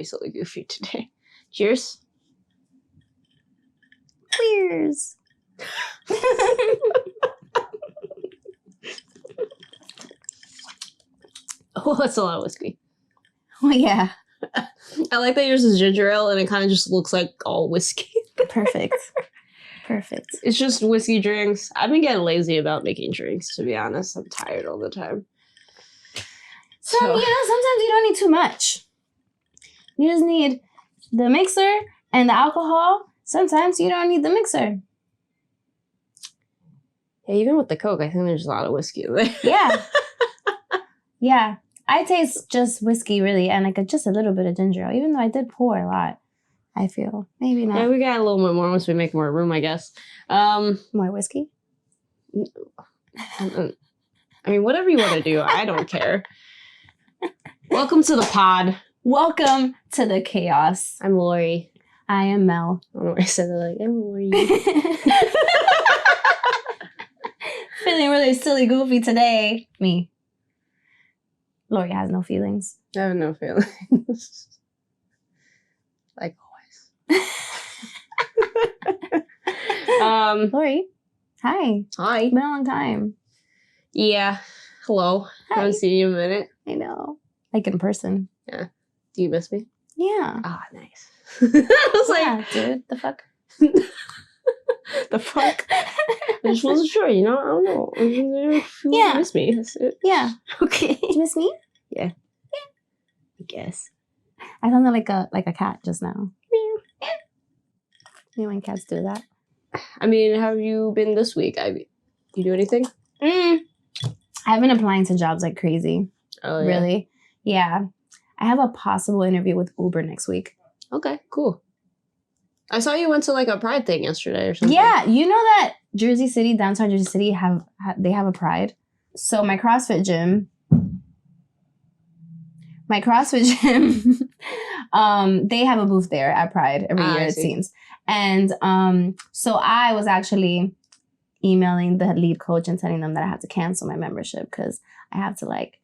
silly goofy today. Cheers. Cheers. Oh, that's a lot of whiskey. Well, yeah. I like that yours is ginger ale and it kind of just looks like all whiskey. Perfect. Perfect. It's just whiskey drinks. I've been getting lazy about making drinks, to be honest. I'm tired all the time. Sometimes you don't need too much. You just need the mixer and the alcohol. Sometimes you don't need the mixer. Yeah, even with the Coke, I think there's a lot of whiskey in there. Yeah. Yeah. I taste just whiskey, really, and like just a little bit of ginger ale, even though I did pour a lot. I feel. Maybe not. Yeah, we got a little bit more once we make more room, I guess. More whiskey? I mean, whatever you want to do, I don't care. Welcome to the pod. Welcome to the chaos. I'm Lorrie. I am Mel. I don't know why I said that like, I'm Lorrie. Feeling really silly goofy today. Me. Lorrie has no feelings. I have no feelings. Like always. Lorrie, hi. Hi. It's been a long time. Yeah. Hello. Hi. I haven't seen you in a minute. I know. Like in person. Yeah. Do you miss me? Yeah. Ah, nice. I was Yeah, dude. The fuck? the fuck? I just wasn't sure, you know? I don't know. If you Yeah. miss me. That's it. Yeah. Okay. Did you miss me? Yeah. Yeah. I guess. I sounded like a cat just now. You know when cats do that? I mean, how have you been this week? You do anything? I've been applying to jobs like crazy. Oh, yeah. Really? Yeah. I have a possible interview with Uber next week. Okay, cool. I saw you went to like a Pride thing yesterday or something. Yeah, you know that Jersey City, downtown Jersey City, they have a Pride. So my CrossFit gym, they have a booth there at Pride every year, it seems. And so I was actually emailing the lead coach and telling them that I have to cancel my membership because I have to like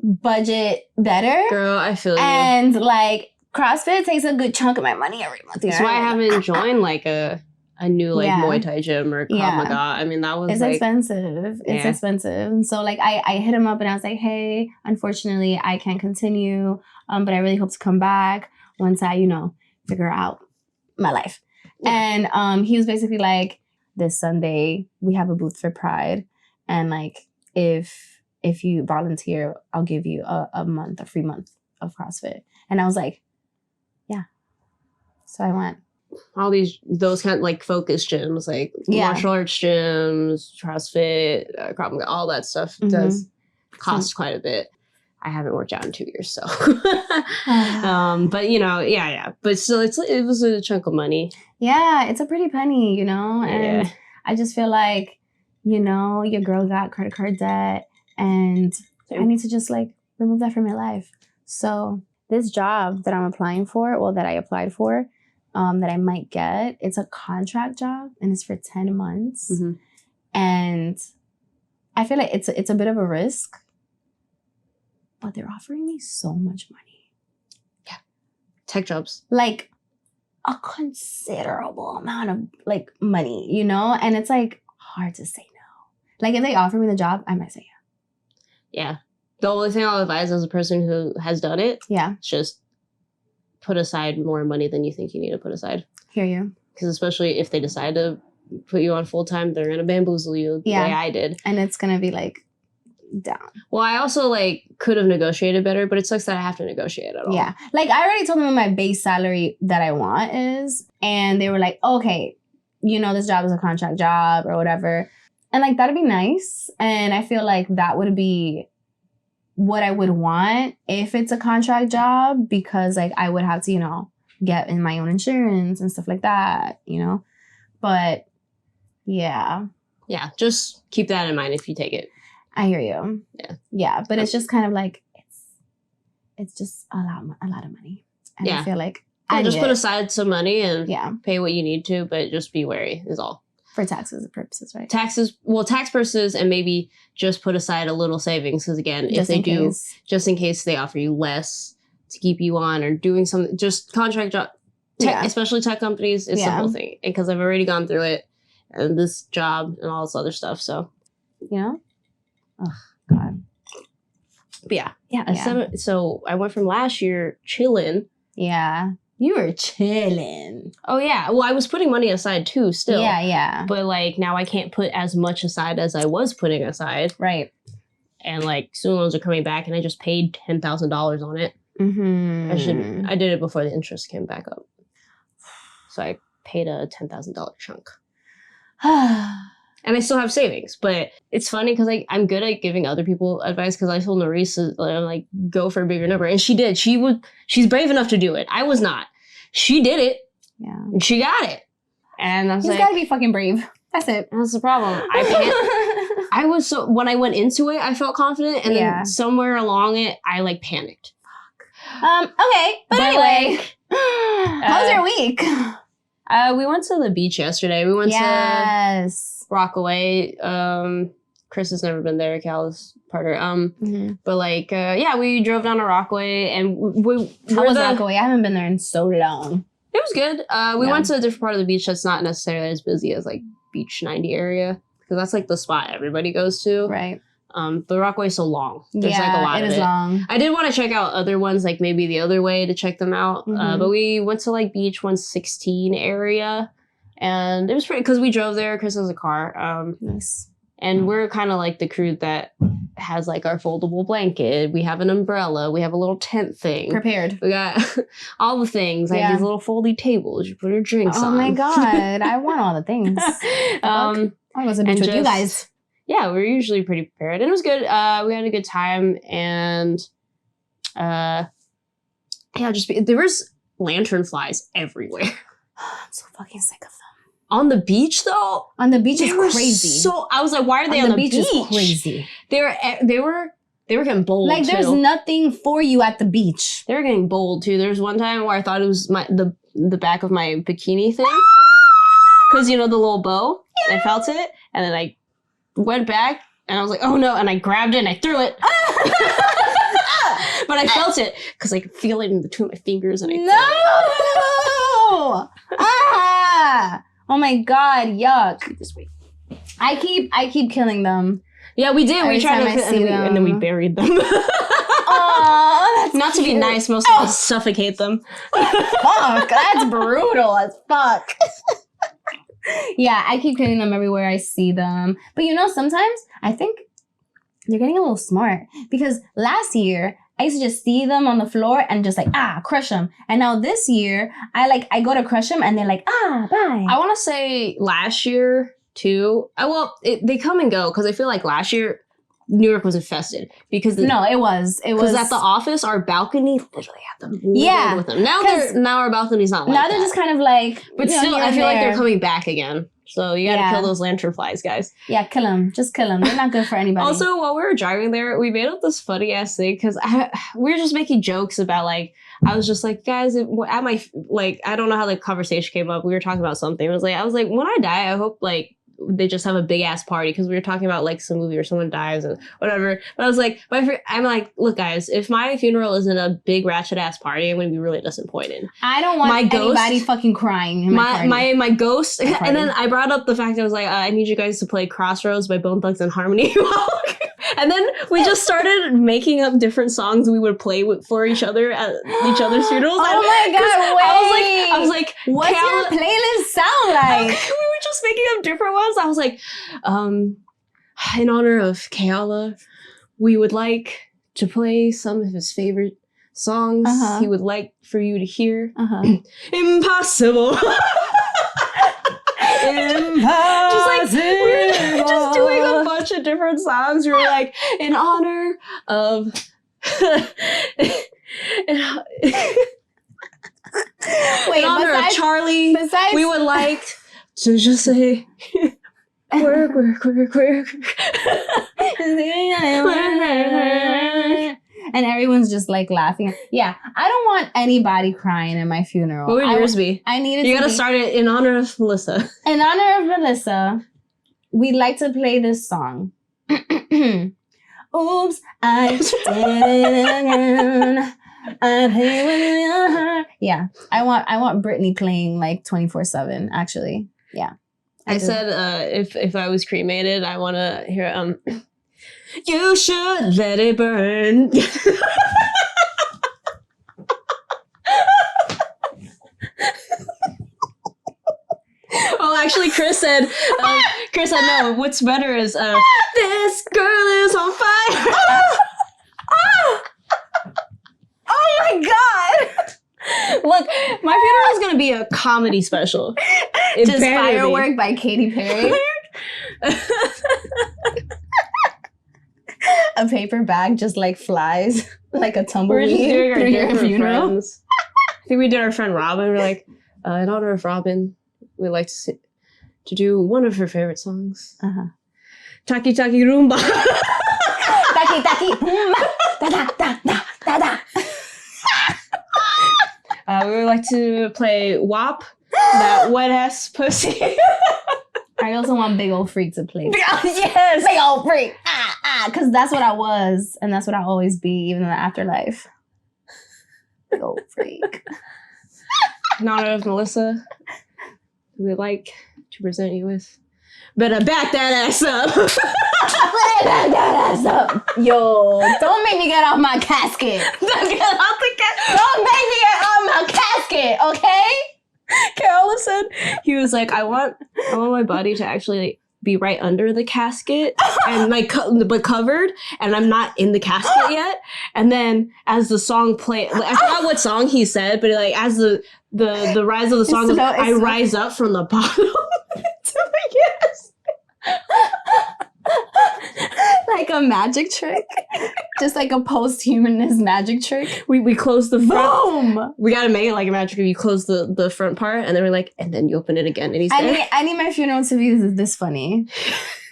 budget better. Girl, I feel you. And like CrossFit takes a good chunk of my money every month. That's why I haven't joined like a new like Muay Thai gym or Krav Maga. I mean, that was it's expensive. It's expensive. And so like I hit him up and I was like, hey, unfortunately I can't continue. But I really hope to come back once I, figure out my life. Yeah. And he was basically like, this Sunday we have a booth for Pride. And like if you volunteer, I'll give you a free month of CrossFit. And I was like, yeah. So I went. All those kind of like focus gyms, like martial arts gyms, CrossFit, Krav Maga, all that stuff does cost quite a bit. I haven't worked out in 2 years, so. But But still, it was a chunk of money. Yeah, it's a pretty penny, And I just feel like, your girl got credit card debt, and I need to just like remove that from my life. So this job that I'm applying for, that I applied for, that I might get, it's a contract job and it's for 10 months. Mm-hmm. And I feel like it's a bit of a risk, but they're offering me so much money. Yeah. Tech jobs. Like a considerable amount of like money, And it's like hard to say no. Like if they offer me the job, I might say yeah. Yeah. The only thing I'll advise as a person who has done it, is just put aside more money than you think you need to put aside. Hear you. Because especially if they decide to put you on full time, they're gonna bamboozle you the way I did, and it's gonna be like down. Well, I also like could have negotiated better, but it sucks that I have to negotiate at all. Yeah, like I already told them what my base salary that I want is, and they were like, okay, this job is a contract job or whatever, and like that'd be nice, and I feel like that would be what I would want if it's a contract job, because like I would have to, get in my own insurance and stuff like that, but yeah. Yeah. Just keep that in mind if you take it. I hear you. Yeah. Yeah. But it's just kind of like, it's just a lot of money. And I feel like I just put aside some money and pay what you need to, but just be wary is all. For taxes purposes, right? Tax purposes, and maybe just put aside a little savings. Because again, just in case they offer you less to keep you on or doing something, just contract job, especially tech companies, it's a simple thing. And because I've already gone through it and this job and all this other stuff. So, oh, God. But so I went from last year chilling. Yeah. You were chilling. Oh, yeah. Well, I was putting money aside, too, still. Yeah. But, like, now I can't put as much aside as I was putting aside. Right. And, like, student loans are coming back, and I just paid $10,000 on it. Mm-hmm. I did it before the interest came back up. So I paid a $10,000 chunk. And I still have savings. But it's funny because I'm good at giving other people advice because I told Norris to, like, go for a bigger number. And she did. She's brave enough to do it. I was not. She did it. Yeah. And she got it. And I was He's gotta be fucking brave. That's it. That's the problem. When I went into it, I felt confident. And then somewhere along it, I, like, panicked. Okay. But anyway. How was your week? We went to the beach yesterday. We went to Rockaway. Chris has never been there. Cal is partner. But like, we drove down to Rockaway and How was Rockaway? I haven't been there in so long. It was good. We went to a different part of the beach that's not necessarily as busy as like Beach 90 area because that's like the spot everybody goes to. Right. But Rockaway is so long. There's like a lot of it. It is long. I did want to check out other ones, like maybe the other way to check them out. But we went to like Beach 116 area, and it was pretty because we drove there. Chris has a car. Nice. And we're kind of like the crew that has like our foldable blanket. We have an umbrella. We have a little tent thing. Prepared. We got all the things. I have these little foldy tables. You put your drinks on. Oh my God. I want all the things. I was a bitch with you guys. Yeah, we're usually pretty prepared. And it was good. We had a good time. And there was lantern flies everywhere. I'm so fucking sick of them. On the beach, though? On the beach is crazy. So I was like, why are they on the beach? Is crazy. They were getting bold, like, there's nothing for you at the beach. They were getting bold, too. There was one time where I thought it was the back of my bikini thing. Because, the little bow. Yeah. And I felt it. And then I went back. And I was like, oh, no. And I grabbed it and I threw it. But I felt it. Because I could feel it in between my fingers. And Oh my God, yuck. This week. I keep killing them. Yeah, we did. We tried to and then we buried them. Oh, that's not cute. To be nice, most of us suffocate them. Fuck, that's brutal as fuck. Yeah, I keep killing them everywhere I see them. But sometimes I think they're getting a little smart. Because last year I used to just see them on the floor and just like, crush them. And now this year, I go to crush them and they're like, bye. I want to say last year, too. They come and go because I feel like last year, New York was infested. No, it was. Because at the office, our balcony literally had them. Yeah. With them. Now our balcony's not like that. Now they're just kind of like, but still, I feel like they're coming back again. So you gotta kill those lantern flies, guys. Yeah, kill them. Just kill them. They're not good for anybody. Also, while we were driving there, we made up this funny ass thing because we were just making jokes about I was just like, guys, at my I don't know how the conversation came up. We were talking about something. I was like, when I die, I hope they just have a big ass party because we were talking about some movie or someone dies and whatever. But I was like, I'm like, look, guys, if my funeral isn't a big ratchet ass party, I'm going to be really disappointed. I don't want anybody fucking crying in my ghost. And then I brought up the fact I was like, I need you guys to play Crossroads by Bone Thugs and Harmony. And then we just started making up different songs we would play for each other at each other's funerals. Oh my God, wait. I was like, what's your playlist sound like? We were just making up different ones. I was like, in honor of Keala, we would like to play some of his favorite songs he would like for you to hear. Impossible. Impossible. We were just doing a bunch of different songs. We were like, in honor of in honor of Charlie, we would like to just say work. And everyone's just laughing. Yeah, I don't want anybody crying at my funeral. What would yours be? You gotta start it in honor of Melissa. In honor of Melissa, we'd like to play this song. Oops, I did it again. Yeah, I want Britney playing like 24/7. Actually, yeah. I said if I was cremated, I want to hear you should let it burn. Oh, actually, Chris said no. What's better is this girl is on fire. Oh my god! Look, my funeral is gonna be a comedy special. Just Firework by Katy Perry. A paper bag just like flies like a tumbleweed through your funeral. Friends. I think we did our friend Robin. We're like, in honor of Robin, we like to do one of her favorite songs. Taki Taki Roomba. Taki Taki Roomba. Da da da da da da. We would like to play WAP, that wet ass pussy. I also want Big Old Freak to play. Yes! Big Old Freak! Because that's what I was, and that's what I'll always be, even in the afterlife. Big Old Freak. In honor of Melissa, we'd like to present you with Better Back That Ass Up. Back that ass up. Yo, don't make me get off my casket. Don't get off the casket. Don't make me get off my casket, okay? Carol said, he was like, I want my body to actually be right under the casket and like but covered, and I'm not in the casket yet. And then as the song played, I forgot what song he said, but like as the rise of the song goes, I rise up from the bottom to the yes. Like a magic trick. Just like a post-humanist magic trick. We close the front. Boom! We gotta make it like a magic trick. You close the front part, and then we're like, and then you open it again, and he's there. I need my funeral to be this funny.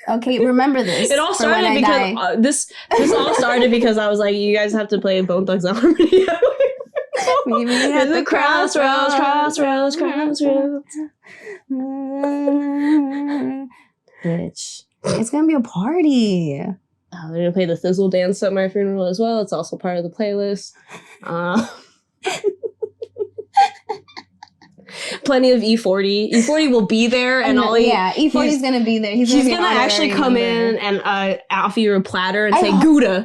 Okay, remember this. It all started because this all started because I was like, you guys have to play Bone Thugs and Harmony. Meet me at the crossroads. Bitch. It's gonna be a party. They're gonna play the Thizzle dance at my funeral as well. It's also part of the playlist. Plenty of E40. E40 will be there, and E40 is gonna be there. He's gonna actually come in and offer you a platter and say Gouda.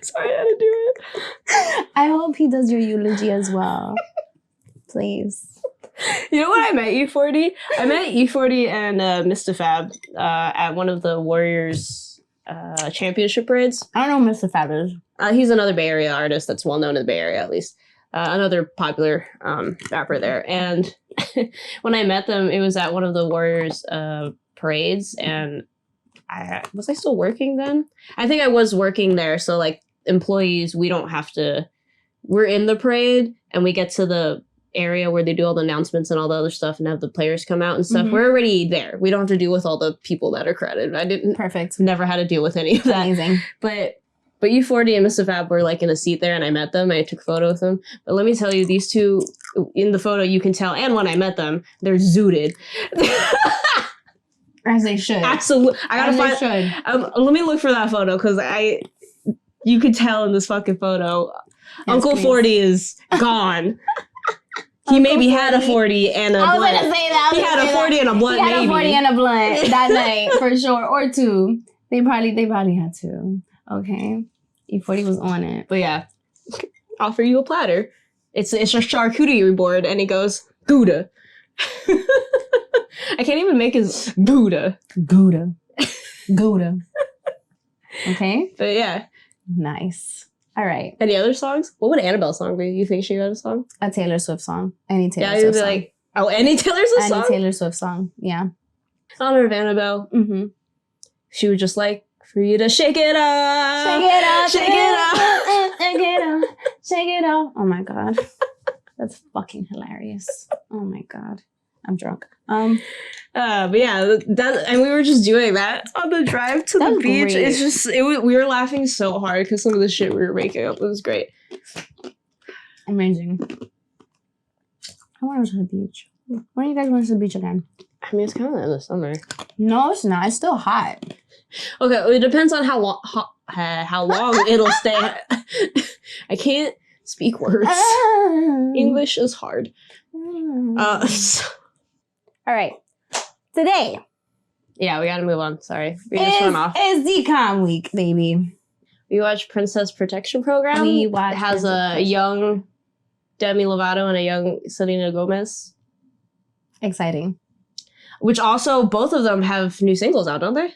Sorry, I had to do it. I hope he does your eulogy as well. Please. You know what I met E40? I met E40 and Mr. Fab at one of the Warriors championship parades. I don't know who Mr. Fab is. He's another Bay Area artist that's well known in the Bay Area, at least. Another popular rapper there. And when I met them, it was at one of the Warriors parades. And was I still working then? I think I was working there. So like employees, we don't have to. We're in the parade and we get to the area where they do all the announcements and all the other stuff and have the players come out and stuff. Mm-hmm. We're already there. We don't have to deal with all the people that are credited. I didn't. Perfect. Never had to deal with any of that. Amazing. But U40 and Mr. Fab were like in a seat there and I met them. I took a photo with them. But let me tell you, these two in the photo, you can tell. And when I met them, they're zooted. As they should. Absolutely. I gotta find. Let me look for that photo because you could tell in this fucking photo. Yes, Uncle please. 40 is gone. He maybe had a 40 and a blunt. I was going to say that. He had a 40 and a blunt, maybe. He had a 40 and a blunt that night, for sure. Or two. They probably had two. Okay. E40 was on it. But yeah. Offer you a platter. It's a charcuterie board, and he goes, Gouda. I can't even make his Gouda. Gouda. Okay? But yeah. Nice. All right. Any other songs? What would Annabelle's song be? You think she got a song? A Taylor Swift song. Any Taylor Swift song. Like, any Taylor Swift song? Any Taylor Swift song, yeah. In honor of Annabelle, she would just like for you to shake it up. Shake it up. Shake it up. Shake it up. Shake it up. Oh my God. That's fucking hilarious. Oh my God. I'm drunk. But yeah, and we were just doing that on the drive to the beach. Great. It's just we were laughing so hard because some of the shit we were making up. It was great. Amazing. I want to go to the beach. When are you guys going to the beach again? I mean, it's kind of in the summer. No, it's not. It's still hot. Okay, it depends on how long it'll stay. I can't speak words. English is hard. All right. Today. Yeah, we gotta move on. Sorry. We just went off. It's DCOM week, baby. We watched Princess Protection Program. It has a young Demi Lovato and a young Selena Gomez. Exciting. Which also, both of them have new singles out, don't they?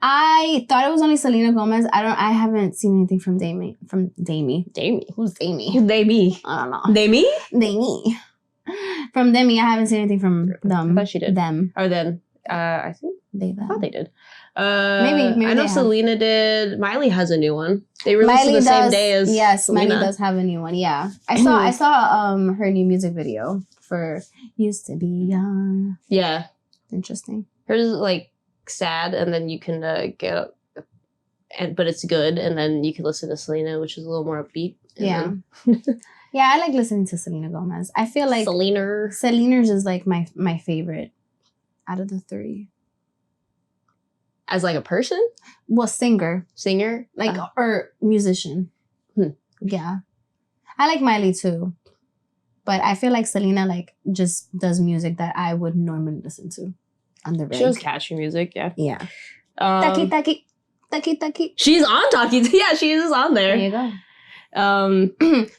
I thought it was only Selena Gomez. I haven't seen anything from Demi. Demi. Who's Demi? Demi. I don't know. Demi? Demi. From Demi, I haven't seen anything from them. I thought she did. Them. Or then, I think I thought they did. Maybe I know Selena did. Miley has a new one. They released it the same day as Yes, Selena. Miley does have a new one. Yeah, I saw her new music video for "Used to Be Young." Yeah, interesting. Hers is like sad, and then you can get up, but it's good, and then you can listen to Selena, which is a little more upbeat. Yeah. Yeah, I like listening to Selena Gomez. I feel like Selena's is like my favorite out of the three. As like a person? Well, singer. Like, or musician. Yeah. I like Miley too. But I feel like Selena like just does music that I would normally listen to on the radio. She does catchy music, yeah. Yeah. Taki taki. Taki taki. She's on Taki. Yeah, she is on there. There you go.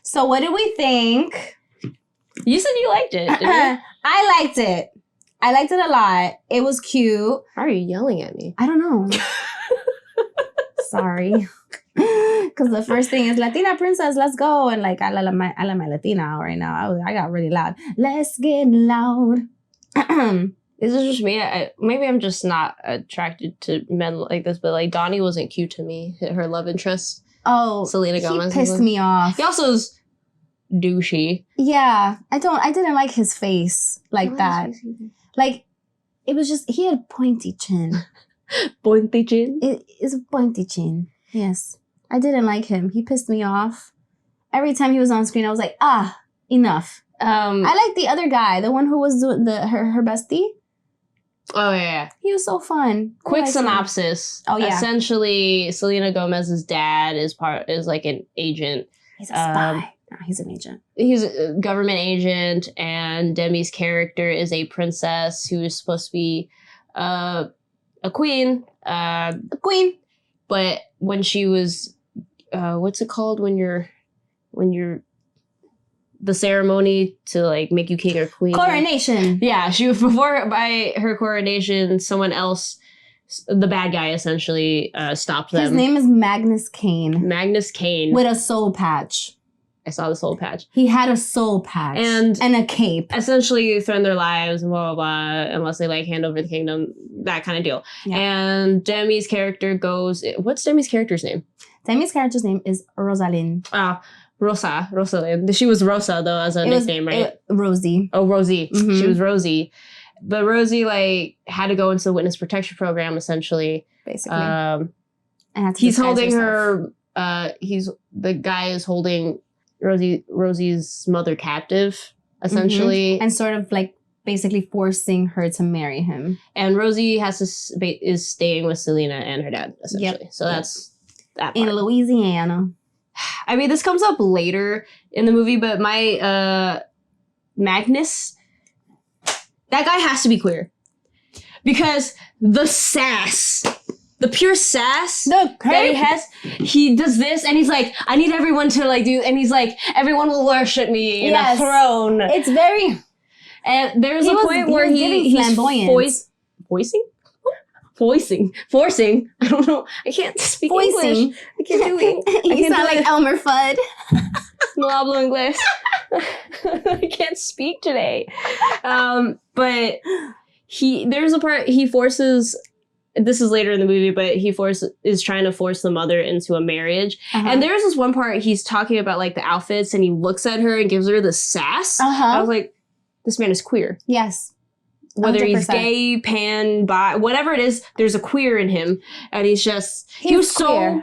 So what did we think? You said you liked it, didn't you? I liked it. I liked it a lot. It was cute. Why are you yelling at me? I don't know. Sorry. Because the first thing is Latina princess, let's go. And like, I let my Latina right now. I got really loud. Let's get loud. This is just me. Maybe I'm just not attracted to men like this, but like Donnie wasn't cute to me. Her love interest. Oh, Selena Gomez. He pissed me off. He also is douchey. Yeah. I didn't like his face like that. Like, it was just, he had pointy chin. Pointy chin? It is a pointy chin. Yes. I didn't like him. He pissed me off. Every time he was on screen, I was like, enough. I like the other guy, the one who was doing her bestie. Oh, yeah. He was so fun. Quick synopsis. Oh, yeah. Essentially, Selena Gomez's dad is like an agent. He's a spy. No, he's an agent. He's a government agent, and Demi's character is a princess who is supposed to be a queen. A queen. But when she was, what's it called when you're the ceremony to like make you king or queen? Coronation. Yeah, before by her coronation, someone else, the bad guy essentially, stopped them. His name is Magnus Kane. Magnus Kane. With a soul patch. I saw the soul patch. He had a soul patch. And a cape. Essentially threaten their lives and blah, blah, blah, unless they like hand over the kingdom, that kind of deal. Yeah. And Demi's character goes, what's Demi's character's name? Demi's character's name is Rosalind. Rosalind. She was Rosa though as a nickname, right? Rosie. Oh, Rosie. Mm-hmm. She was Rosie. But Rosie like had to go into the witness protection program essentially. Basically. And he's holding herself. The guy is holding Rosie's mother captive, essentially. Mm-hmm. And sort of like basically forcing her to marry him. And Rosie is staying with Selena and her dad, essentially. Yep. So that's that part. In Louisiana. I mean, this comes up later in the movie, but my Magnus, that guy has to be queer. Because the sass, the pure sass that he has, he does this and he's like, I need everyone to like do, and he's like, everyone will worship me in a throne. It's very... And there's a point where he's forcing. I don't know. I can't speak English. I can't do it. You sound like Elmer Fudd. No hablo inglés. I can't speak today. But there's a part he forces. This is later in the movie, but he is trying to force the mother into a marriage. Uh-huh. And there's this one part he's talking about like the outfits, and he looks at her and gives her the sass. Uh-huh. I was like, this man is queer. Yes. 100%. Whether he's gay, pan, bi, whatever it is, there's a queer in him, and he was so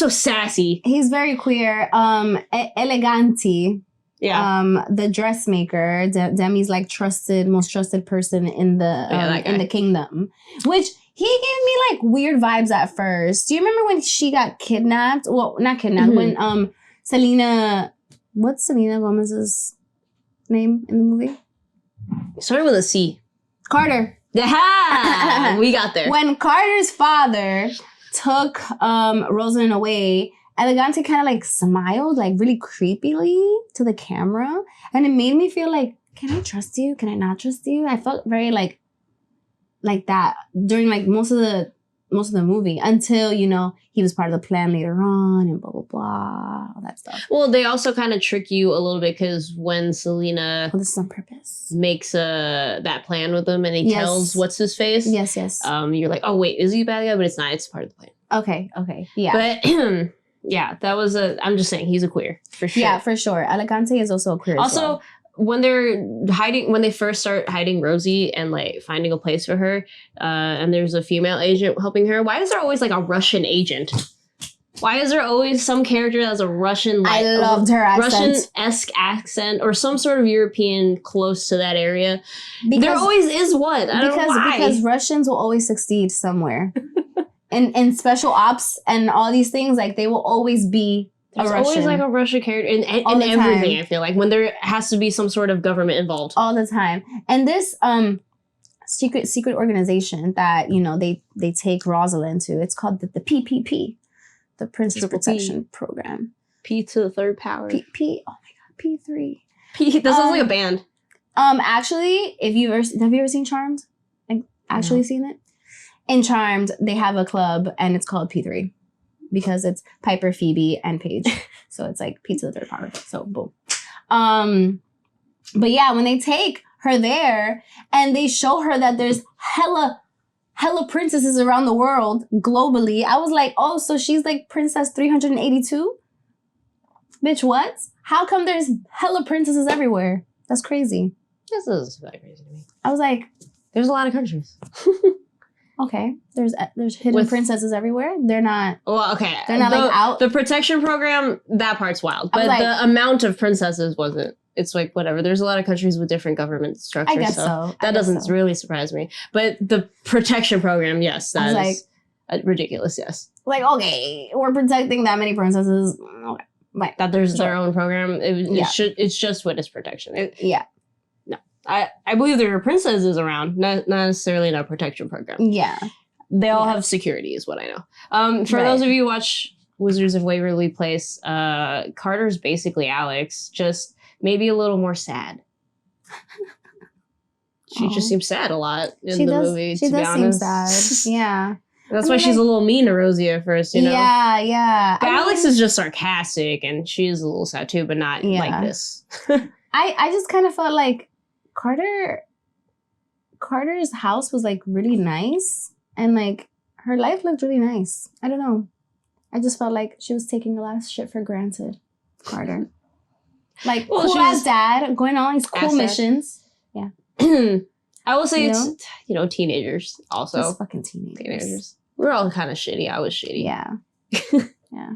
sassy. He's very queer. Eleganti. Yeah. The dressmaker, Demi's like most trusted person in the kingdom, which He gave me like weird vibes at first. Do you remember when she got kidnapped? Well, not kidnapped. When Selena, what's Selena Gomez's name in the movie? Started with a C. Carter. Yeah, we got there. When Carter's father took Rosalind away, Elegante kind of like smiled like really creepily to the camera, and it made me feel like, can I trust you? Can I not trust you? I felt very like that during like most of the movie until, you know, he was part of the plan later on and blah blah blah, all that stuff. Well, they also kind of trick you a little bit because when Selena this is on purpose makes that plan with him and he tells what's his face. Yes. You're like, oh wait, is he a bad guy? But it's not. It's part of the plan. Okay. Yeah. But yeah, that was I'm just saying he's a queer for sure. Yeah, for sure. Elegante is also a queer. Also, as well. when they first start hiding Rosie and like finding a place for her, and there's a female agent helping her, why is there always like a Russian agent? Why is there always some character that has a Russian, like, I loved her accent. Russian-esque accent or some sort of European close to that area? Because, there always is one. I don't know why. Because Russians will always succeed somewhere. in special ops and all these things, like they will always be There's always like a Russian character in everything, I feel like, when there has to be some sort of government involved. All the time. And this secret organization that, you know, they take Rosalind to, it's called the PPP, the Princess Protection Program. P to the third power. P, oh my God, P3. That sounds like a band. Actually, have you ever seen Charmed? Like, actually seen it? In Charmed, they have a club and it's called P3. Because it's Piper, Phoebe, and Paige. So it's like P to the third power. So boom. But yeah, when they take her there and they show her that there's hella princesses around the world globally, I was like, oh, so she's like Princess 382? Bitch, what? How come there's hella princesses everywhere? That's crazy. This is very crazy to me. I was like, there's a lot of countries. Okay, there's hidden princesses everywhere. They're not. Well, okay. They're not like out. The protection program, that part's wild, but like, the amount of princesses wasn't. It's like whatever. There's a lot of countries with different government structures. I guess so. That doesn't really surprise me. But the protection program, yes, that is like, ridiculous. Yes. Like, okay, we're protecting that many princesses. Okay, right. That there's their own program. It's just witness protection. No, I believe there are princesses around, not necessarily in a protection program. Yeah. They all have security, is what I know. For those of you who watch Wizards of Waverly Place, Carter's basically Alex, just maybe a little more sad. She just seems sad a lot in the movie, to be honest. She does seem sad, yeah. That's why she's a little mean to Rosie at first, you know? Yeah. But Alex is just sarcastic, and she is a little sad too, but not like this. I just kind of felt like Carter's house was like really nice, and like her life looked really nice. I don't know. I just felt like she was taking a lot of shit for granted. Carter. Like, cool as dad, going on all these cool missions. Yeah. I will say it's, teenagers also. Just fucking teenagers. We're all kind of shitty. I was shitty. Yeah. Yeah.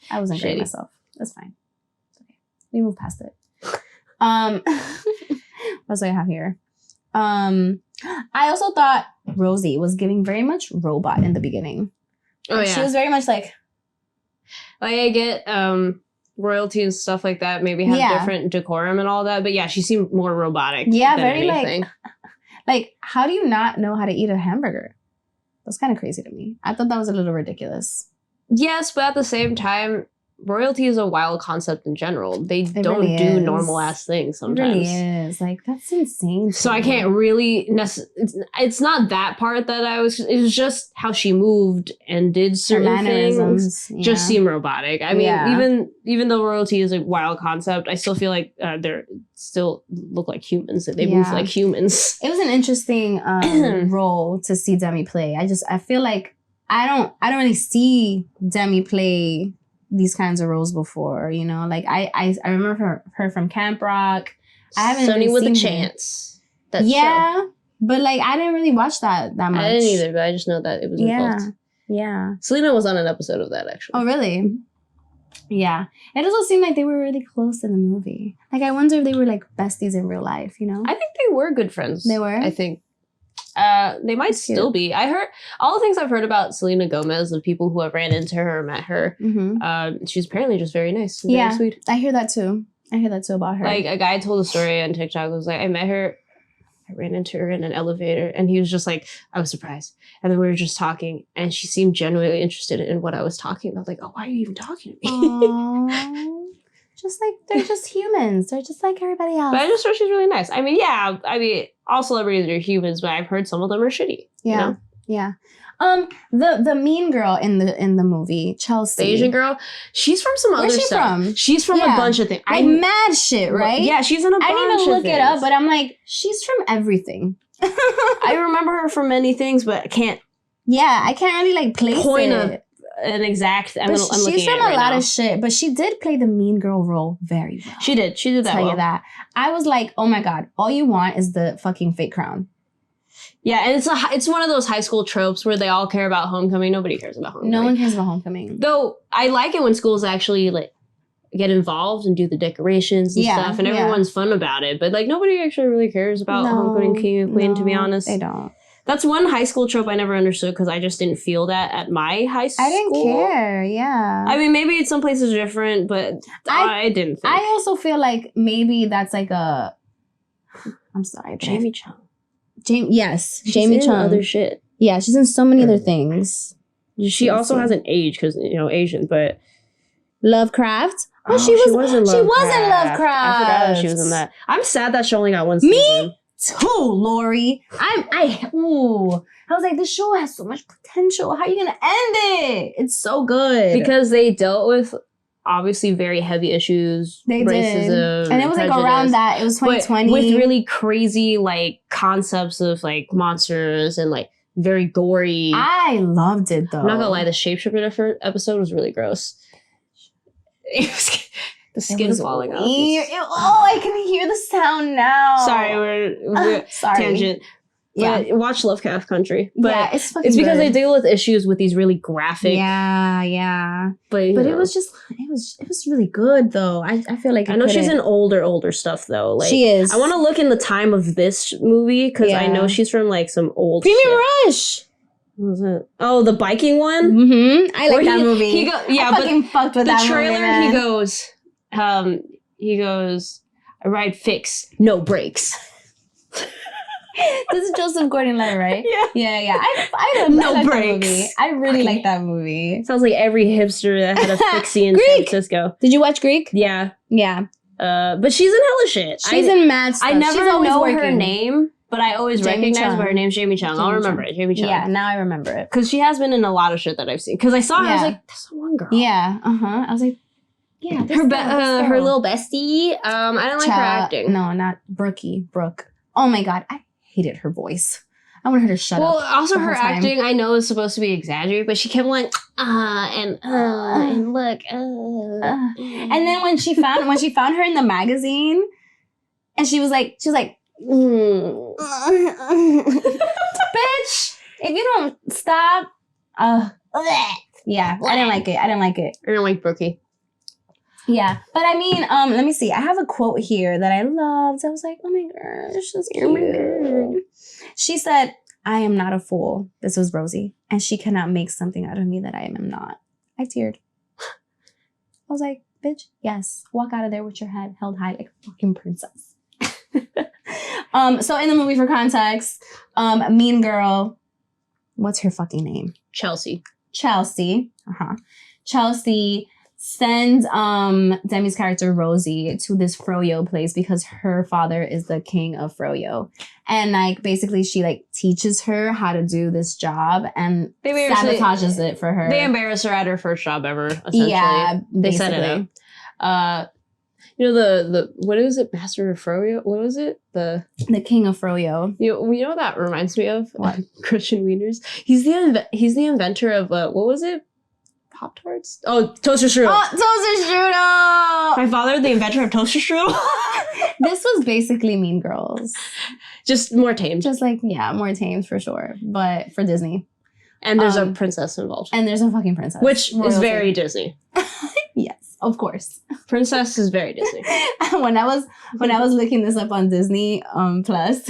I wasn't great myself. That's fine. It's okay. We move past it. What do I have here? I also thought Rosie was giving very much robot in the beginning. Oh, yeah. She was very much like I get royalty and stuff like that maybe have different decorum and all that, but yeah, she seemed more robotic. Yeah, very anything. like how do you not know how to eat a hamburger? That's kind of crazy to me. I thought that was a little ridiculous. Yes, but at the same time, royalty is a wild concept in general. They don't really do normal ass things sometimes. It really is. Like, that's insane. So I can't really it's not that part that it was just how she moved and did certain things just seem robotic. I mean, even though royalty is a wild concept, I still feel like they're still look like humans. They move like humans. It was an interesting role to see Demi play. I feel like I don't really see Demi play these kinds of roles before, like I remember her from Camp Rock. I haven't Sunny really with seen a Chance. That show. But like I didn't really watch that much. I didn't either, but I just know that it was involved. Yeah. Selena was on an episode of that actually. Oh really? Yeah. It also seemed like they were really close in the movie. Like I wonder if they were like besties in real life, I think they were good friends. They were? I think They might still be. I heard all the things I've heard about Selena Gomez, the people who have ran into her or met her. She's apparently just very nice. And very sweet. I hear that too. About her. Like a guy told a story on TikTok. Was like, I met her. I ran into her in an elevator, and he was just like, I was surprised. And then we were just talking, and she seemed genuinely interested in what I was talking about. Like, oh, why are you even talking to me? Just like, they're just humans. They're just like everybody else. But I just heard she's really nice. I mean, all celebrities are humans, but I've heard some of them are shitty. Yeah. You know? Yeah. The mean girl in the movie, Chelsea. The Asian girl, she's from some other stuff. From? She's from a bunch of things. Like mad shit, right? Yeah, she's in a bunch of things. I didn't even look it up, but I'm like, she's from everything. I remember her from many things, but I can't. Yeah, I can't really like place an exact. She's from a lot of shit, but she did play the mean girl role very well. She did that. Tell you that. I was like, oh my god, all you want is the fucking fake crown. Yeah, and it's one of those high school tropes where they all care about homecoming. Nobody cares about homecoming. No one cares about homecoming. Though I like it when schools actually like get involved and do the decorations and stuff, and everyone's fun about it. But like nobody actually really cares about homecoming king and queen. To be honest, they don't. That's one high school trope I never understood because I just didn't feel that at my high school. I didn't care, yeah. I mean, maybe some places are different, but I didn't think. I also feel like maybe that's like a... I'm sorry. Jamie Chung. Yes, she's Jamie in Chung. Other shit. Yeah, she's in so many other things. She also hasn't aged because, Asian, but... Lovecraft? Oh, she was in Lovecraft. She was in Lovecraft. I forgot that she was in that. I'm sad that she only got one season. Me too, Lorrie. I was like, this show has so much potential. How are you gonna end it? It's so good. Because they dealt with obviously very heavy issues. They racism, did. And it was like around that. It was 2020. With really crazy like concepts of like monsters and like very gory. I loved it though. I'm not gonna lie, the shapeshifter episode was really gross. The skin falling off. I can hear the sound now. Sorry, we're tangent. Yeah, watch Lovecraft Country. But yeah, it's because they deal with issues with these really graphic. Yeah. But it was just it was really good though. I feel like I know she's in older stuff though. Like she is. I want to look in the time of this movie because I know she's from like some old Premium Rush. What was it? Oh, the biking one. Mm-hmm. I like that movie. I fucking fucked with that movie. The trailer, he goes, I ride fix, no brakes. This is Joseph Gordon-Levitt, right? Yeah. I like brakes. That movie. I really like that movie. Sounds like every hipster that had a fixie in San Francisco. Did you watch Greek? Yeah. But she's in hella shit. She's in mad stuff. I never know her name, but I always recognize her name's Jamie Chung. I'll remember it. Jamie Chung. Yeah, now I remember it. Because she has been in a lot of shit that I've seen. Because I saw her, I was like, that's the one girl. Yeah, I was like, yeah, her little bestie. I don't like her acting. No, not Brooke. Oh my god, I hated her voice. I want her to shut up. Well, also her acting, I know is supposed to be exaggerated, but she kept going and look. And then when she found her in the magazine, and she was like, bitch, if you don't stop, yeah, I didn't like it. I didn't like Brookie. Yeah, but I mean, let me see. I have a quote here that I loved. I was like, oh my gosh, she's cute. She said, I am not a fool. This was Rosie. And she cannot make something out of me that I am not. I teared. I was like, bitch, yes. Walk out of there with your head held high like a fucking princess. So in the movie, for context, Mean Girl, what's her fucking name? Chelsea. Chelsea sends Demi's character Rosie to this Froyo place because her father is the king of Froyo. And like basically she like teaches her how to do this job and sabotages it for her. They embarrass her at her first job ever, essentially. Yeah, they set it up. The what is it? Master of Froyo? What was it? The king of Froyo. You know what that reminds me of? What? Christian Wieners. He's the inventor of what was it? Pop-Tarts? Oh, Toaster Strudel. Oh, Toaster Strudel! My father, the inventor of Toaster Strudel. This was basically Mean Girls. Just more tame. Just like, yeah, more tame for sure. But for Disney. And there's a princess involved. And there's a fucking princess. Which is very Disney. Yes, of course. Princess is very Disney. When I was looking this up on Disney Plus,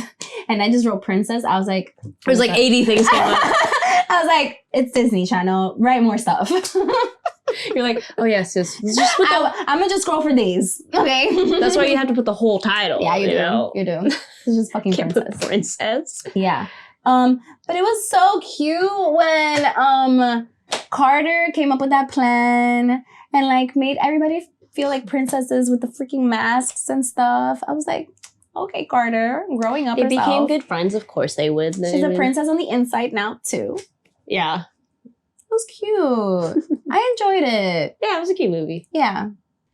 and I just wrote princess. I was like, there's like 80 things going on. I was like, it's Disney Channel. Write more stuff. You're like, oh yes, I'm gonna just scroll for these. Okay. That's why you have to put the whole title. Yeah, you do. Know? You do. It's just fucking princess. Princess. Yeah. But it was so cute when Carter came up with that plan and like made everybody feel like princesses with the freaking masks and stuff. I was like, okay, Carter, growing up. They herself. became good friends. Of course they would. She's a princess on the inside now too. Yeah. It was cute. I enjoyed it. Yeah, it was a cute movie. Yeah.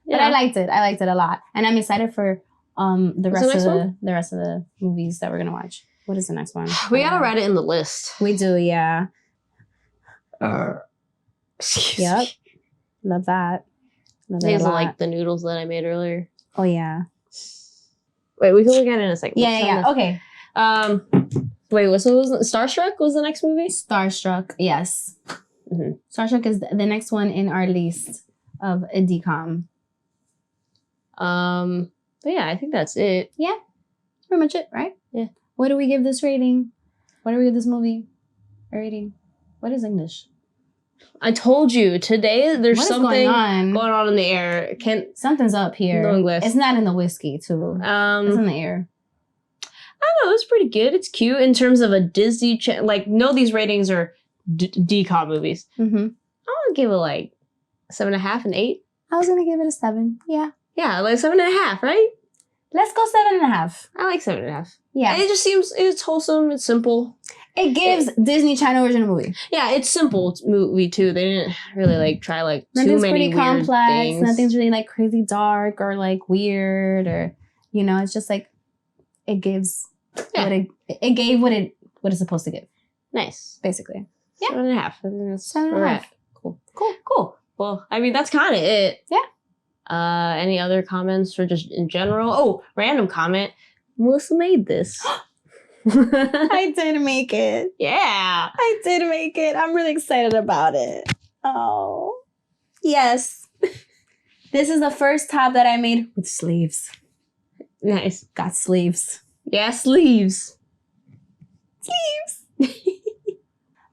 But I liked it. I liked it a lot. And I'm excited for the rest of the movies that we're gonna watch. What is the next one? We gotta write it in the list. We do, yeah. Excuse Yep. me. Love that. These are like the noodles that I made earlier. Oh yeah. Wait, we can look at it in a second. Yeah. Okay. Wait, what was Starstruck was the next movie? Starstruck, yes. Mm-hmm. Starstruck is the next one in our list of a DCOM. But yeah, I think that's it. Yeah. That's pretty much it, right? Yeah. What do we give this rating? What do we give this movie a rating? What is English? I told you today there's something going on in the air. Something's up here. No English. It's not in the whiskey too. It's in the air. I don't know. It's pretty good. It's cute in terms of a Disney like. No, these ratings are DCOM movies. Mm-hmm. I would give it like 7.5 and 8. I was gonna give it a 7. Yeah. Yeah, like 7.5, right? Let's go 7.5. I like 7.5. Yeah. It just seems it's wholesome. It's simple. It gives Disney Channel original movie. Yeah, it's simple. It's movie too. They didn't really like try like Nothing's too many pretty weird complex. things. Nothing's really like crazy dark or like weird or it's just like it gives what it gave what it's supposed to give. Nice. Basically. Yeah. 7.5. I think that's 7.5. Cool. Well, I mean that's kind of it. Yeah. Any other comments or just in general? Oh, random comment. Melissa made this. I did make it. Yeah. I did make it. I'm really excited about it. Oh. Yes. This is the first top that I made with sleeves. Nice. Got sleeves. Yeah, sleeves. Sleeves.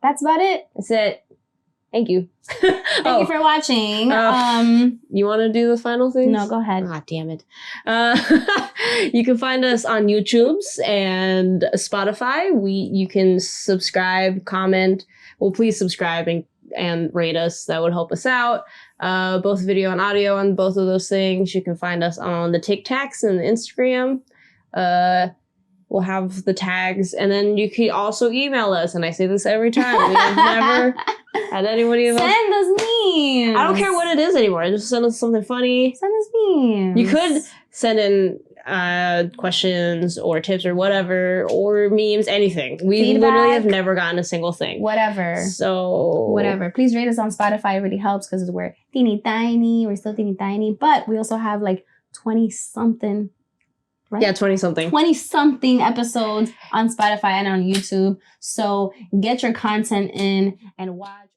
That's about it. That's it. Thank you. Thank you for watching. You want to do the final thing? No, go ahead. Ah, damn it. You can find us on YouTube and Spotify. You can subscribe, comment. Well, please subscribe and rate us. That would help us out. Both video and audio on both of those things. You can find us on the TikToks and the Instagram. We'll have the tags, and then you can also email us. And I say this every time. We have never had anybody send us memes. I don't care what it is anymore. Just send us something funny. Send us memes. You could send in questions or tips or whatever, or memes, anything. We Feedback. Literally have never gotten a single thing. Whatever. So whatever. Please rate us on Spotify. It really helps because we're teeny tiny. We're still teeny tiny, but we also have like 20-something. Right? Yeah, 20-something. 20-something episodes on Spotify and on YouTube. So get your content in and watch.